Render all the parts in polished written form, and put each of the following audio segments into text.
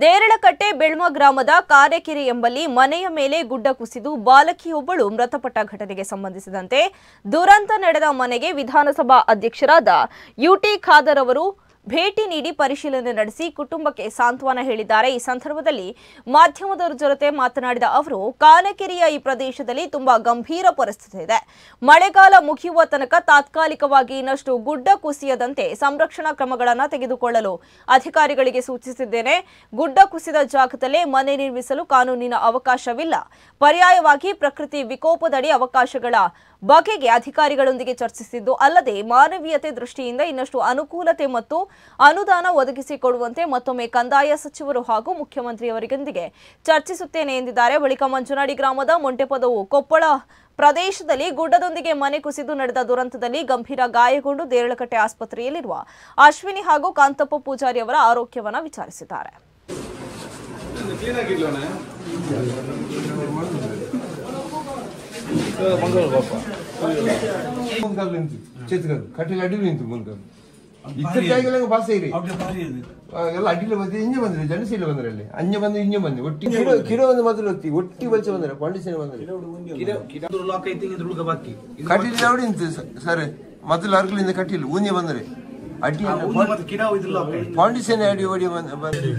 ದೇರಳಕಟ್ಟೆ ಬೆಳ್ಮ ಗ್ರಾಮದ ಕಾರೆಕೆರೆ ಎಂಬಲ್ಲಿ ಮನೆಯ ಮೇಲೆ ಗುಡ್ಡ ಕುಸಿದು ಬಾಲಕಿಯೊಬ್ಬಳು ಮೃತಪಟ್ಟ ಘಟನೆಗೆ ಸಂಬಂಧಿಸಿದಂತೆ ದುರಂತ ನಡೆದ ಮನೆಗೆ ವಿಧಾನಸಭಾ ಅಧ್ಯಕ್ಷರಾದ ಯುಟಿ ಖಾದರ್ ಅವರು ಭೇಟಿ ನೀಡಿ ಪರಿಶೀಲನೆ ನಡೆಸಿ ಕುಟುಂಬಕ್ಕೆ ಸಾಂತ್ವನ ಹೇಳಿದ್ದಾರೆ। ಈ ಸಂದರ್ಭದಲ್ಲಿ ಮಾಧ್ಯಮದವರ ಜೊತೆ ಮಾತನಾಡಿದ ಅವರು ಕಾರೆಕೆರೆಯ ಈ ಪ್ರದೇಶದಲ್ಲಿ ತುಂಬಾ ಗಂಭೀರ ಪರಿಸ್ಥಿತಿ ಇದೆ। ಮಳೆಗಾಲ ಮುಗಿಯುವ ತನಕ ತಾತ್ಕಾಲಿಕವಾಗಿ ಇನ್ನಷ್ಟು ಗುಡ್ಡ ಕುಸಿಯದಂತೆ ಸಂರಕ್ಷಣಾ ಕ್ರಮಗಳನ್ನು ತೆಗೆದುಕೊಳ್ಳಲು ಅಧಿಕಾರಿಗಳಿಗೆ ಸೂಚಿಸಿದ್ದೇನೆ। ಗುಡ್ಡ ಕುಸಿದ ಜಾಗದಲ್ಲೇ ಮನೆ ನಿರ್ಮಿಸಲು ಕಾನೂನಿನ ಅವಕಾಶವಿಲ್ಲ। ಪರ್ಯಾಯವಾಗಿ ಪ್ರಕೃತಿ ವಿಕೋಪದಡಿ ಅವಕಾಶಗಳ ಬಗೆಗೆ ಅಧಿಕಾರಿಗಳೊಂದಿಗೆ ಚರ್ಚಿಸಿದ್ದು ಅಲ್ಲದೆ ಮಾನವೀಯತೆ ದೃಷ್ಟಿಯಿಂದ ಇನ್ನಷ್ಟು ಅನುಕೂಲತೆ ಮತ್ತು ಅನುದಾನ ಒದಗಿಸಿಕೊಡುವಂತೆ ಮತ್ತೊಮ್ಮೆ ಕಂದಾಯ ಸಚಿವರು ಹಾಗೂ ಮುಖ್ಯಮಂತ್ರಿಯವರೊಂದಿಗೆ ಚರ್ಚಿಸುತ್ತೇನೆ ಎಂದಿದ್ದಾರೆ। ಬಳಿಕ ಮಂಜುನಾಡಿ ಗ್ರಾಮದ ಮೊಂಟೆಪದವು ಕೊಪ್ಪಳ ಪ್ರದೇಶದಲ್ಲಿ ಗುಡ್ಡದೊಂದಿಗೆ ಮನೆ ಕುಸಿದು ನಡೆದ ದುರಂತದಲ್ಲಿ ಗಂಭೀರ ಗಾಯಗೊಂಡು ದೇರಳಕಟ್ಟೆ ಆಸ್ಪತ್ರೆಯಲ್ಲಿರುವ ಅಶ್ವಿನಿ ಹಾಗೂ ಕಾಂತಪ್ಪ ಪೂಜಾರಿ ಅವರ ಆರೋಗ್ಯವನ್ನು ವಿಚಾರಿಸಿದ್ದಾರೆ। ಅಡ್ಡಿಲ್ಲ ಬಂದ್ರೆ ಇಂಜ ಬಂದ್ರೆ ಜನಶೀಲ ಬಂದ್ರೆ ಅಲ್ಲಿ ಅಂಜ ಬಂದ್ರೆ ಇಂಜ ಬಂದ್ರೆ ಒಟ್ಟಿ ಕಿರೋ ಒಂದು ಮೊದಲು ಒಟ್ಟಿ ಬಲ್ಚ ಬಂದ್ರೆ ಪಾಂಡಿಚೇರಿ ಬಂದ್ರೆ ಕಟ್ಟಿಲ್ಲ ಅವಡಿ ನಿಂತು ಸರ್ ಮೊದಲು ಅರ್ಗಲಿಂದ ಕಟ್ಟಿಲ್ಲ ಊಂಜ ಬಂದ್ರೆ ಅಡ್ಡಿ ಪಾಂಡಿಚೇರಿ ಅಡಿ ಓಡಿ ಬಂದ್ರೆ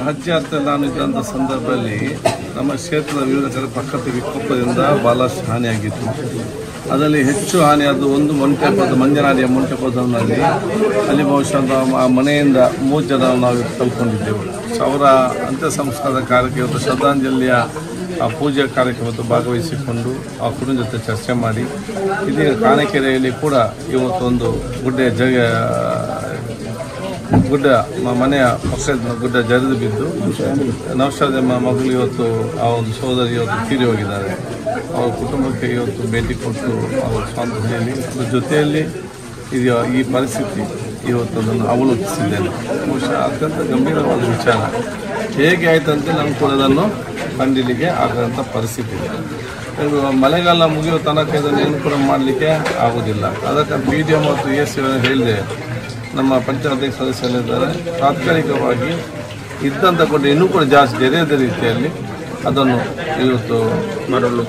ಹಜ್ಜೆ ಅಂತ ನಾನು ಇದ್ದಂಥ ಸಂದರ್ಭದಲ್ಲಿ ನಮ್ಮ ಕ್ಷೇತ್ರದ ವಿವಿಧ ಕಡೆ ಪ್ರಕೃತಿ ವಿಕೋಪದಿಂದ ಬಹಳಷ್ಟು ಹಾನಿಯಾಗಿತ್ತು। ಅದರಲ್ಲಿ ಹೆಚ್ಚು ಹಾನಿಯಾದ ಒಂದು ಮೊಂಟೆಪದ ಮಂಜನಾಡಿಯ ಮೊಂಟೆಪದನಲ್ಲಿ ಅಲ್ಲಿ ಬಹುಶಃ ಆ ಮನೆಯಿಂದ 3 ಜನ ನಾವು ಕಲ್ಕೊಂಡಿದ್ದೆವು। ಅವರ ಅಂತ್ಯ ಸಂಸ್ಕಾರದ ಕಾರ್ಯಕ್ಕೆ ಇವತ್ತು ಶ್ರದ್ಧಾಂಜಲಿಯ ಆ ಪೂಜೆ ಕಾರ್ಯಕ್ರಮದ ಭಾಗವಹಿಸಿಕೊಂಡು ಆ ಕುಟುಂಬ ಜೊತೆ ಚರ್ಚೆ ಮಾಡಿ ಇದೀಗ ಕಾರೆಕೆರೆಯಲ್ಲಿ ಕೂಡ ಇವತ್ತೊಂದು ಗುಡ್ಡ ಮನೆಯ ಪಕ್ಕದ ಗುಡ್ಡ ಜರಿದು ಬಿದ್ದು ನೌಶಾದ್ ಮಗಳು ಇವತ್ತು ಆ ಒಂದು ಸಹೋದರಿ ಇವತ್ತು ತೀರಿ ಹೋಗಿದ್ದಾರೆ। ಅವರ ಕುಟುಂಬಕ್ಕೆ ಇವತ್ತು ಭೇಟಿ ಕೊಟ್ಟು ಅವರ ಸ್ವಾತಂತ್ರ್ಯದಲ್ಲಿ ಅದರ ಜೊತೆಯಲ್ಲಿ ಇದು ಈ ಪರಿಸ್ಥಿತಿ ಇವತ್ತು ಅದನ್ನು ಅವಲೋಕಿಸಿದ್ದೇನೆ। ಬಹುಶಃ ಅತ್ಯಂತ ಗಂಭೀರವಾದ ವಿಚಾರ ಹೇಗೆ ಆಯ್ತಂತೆ ನಮ್ಗೆ ಕೂಡ ಅದನ್ನು ಕಂಡಿಲಿಕ್ಕೆ ಆಗದಂಥ ಪರಿಸ್ಥಿತಿ ಇದೆ। ಮಳೆಗಾಲ ಮುಗಿಯುವ ತನಕ ಇದನ್ನು ಏನು ಕೂಡ ಮಾಡಲಿಕ್ಕೆ ಆಗೋದಿಲ್ಲ। ಅದಕ್ಕೆ PDO ಮತ್ತು ES ಹೇಳಿದೆ, ನಮ್ಮ ಪಂಚಾಯತ್ ಸದಸ್ಯರಿದ್ದಾರೆ, ತಾತ್ಕಾಲಿಕವಾಗಿ ಇದ್ದಂಥ ಕೂಡ ಇನ್ನೂ ಕೂಡ ಜಾಸ್ತಿ ಬೇರೆ ರೀತಿಯಲ್ಲಿ ಅದನ್ನು ಇವತ್ತು ಮಾಡಲು